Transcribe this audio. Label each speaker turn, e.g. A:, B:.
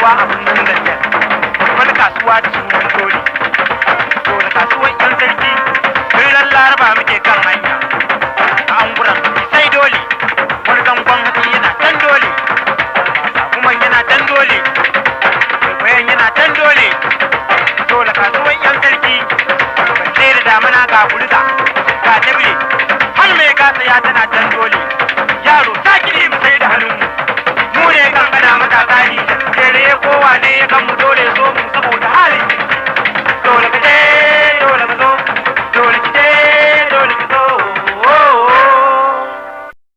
A: kasuwa a birnin Ganjar, babbar kasuwa da sunan dole. To da kasuwar yan sarki, ran Laraba muke kan hanya. A anguran sai dole, wani gangon hatsi yana can dole, kuma yana can dole, bayan yana can dole. To da kasuwar yan sarki, balle da damana ga gurza, ga tabile, har mai gasa ya tana can dole.